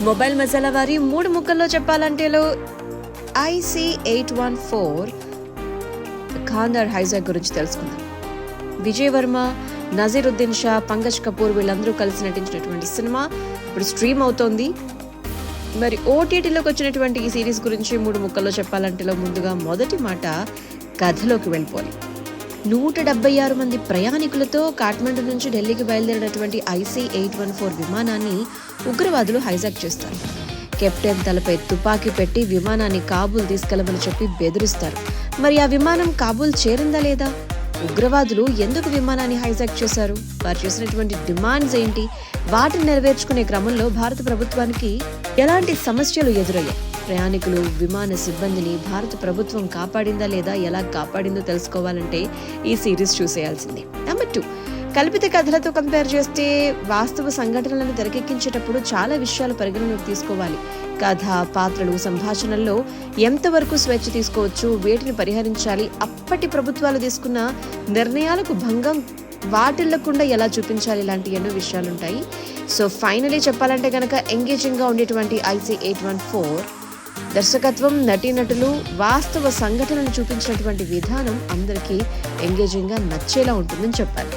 Mobile masala వారి 3 ముక్కల్లో చెప్పాలంటేలో IC-814 ఖాందార్ hijack గురించి తెలుసుకుందాం. విజయ్ వర్మ, నజీరుద్దీన్ షా, పంకజ్ కపూర్ వీళ్ళందరూ కలిసి నటించినటువంటి సినిమా ఇప్పుడు స్ట్రీమ్ అవుతోంది. మరి ఓటీటీలోకి వచ్చినటువంటి ఈ సిరీస్ గురించి 3 ముక్కల్లో చెప్పాలంటేలో ముందుగా మొదటి మాట కథలోకి వెళ్ళిపోవాలి. 176 మంది ప్రయాణికులతో కాఠ్మండు నుంచి ఢిల్లీకి బయలుదేరినటువంటి IC-814 విమానాన్ని ఉగ్రవాదులు హైజాక్ చేస్తారు. కెప్టెన్ తలపై తుపాకీ పెట్టి విమానాన్ని కాబూల్ తీసుకెళ్లమని చెప్పి బెదిరిస్తారు. మరి ఆ విమానం కాబూల్ చేరిందా లేదా? ఉగ్రవాదులు ఎందుకు విమానాన్ని హైజాక్ చేశారు? వారు చేసినటువంటి డిమాండ్స్ ఏంటి? వాటిని నెరవేర్చుకునే క్రమంలో భారత ప్రభుత్వానికి ఎలాంటి సమస్యలు ఎదురయ్యాయి? ప్రయాణికులు, విమాన సిబ్బందిని భారత ప్రభుత్వం కాపాడిందా లేదా, ఎలా కాపాడిందో తెలుసుకోవాలంటే ఈ సిరీస్ చూసేయాల్సిందే. నెంబర్ 2, కల్పిత కథలతో కంపేర్ చేస్తే వాస్తవ సంఘటనలను తెరకెక్కించేటప్పుడు చాలా విషయాలు పరిగణలోకి తీసుకోవాలి. కథ, పాత్రలు, సంభాషణల్లో ఎంతవరకు స్వేచ్ఛ తీసుకోవచ్చు, వేటిని పరిహరించాలి, అప్పటి ప్రభుత్వాలు తీసుకున్న నిర్ణయాలకు భంగం వాటిల్లకుండా ఎలా చూపించాలి, ఇలాంటి ఎన్నో విషయాలుంటాయి. సో ఫైనలీ చెప్పాలంటే కనుక ఎంగేజింగ్గా ఉండేటువంటి IC-814 దర్శకత్వం, నటీనటులు, వాస్తవ సంఘటనలు చూపించినటువంటి విధానం అందరికీ ఎంగేజింగ్గా నచ్చేలా ఉంటుందని చెప్పాలి.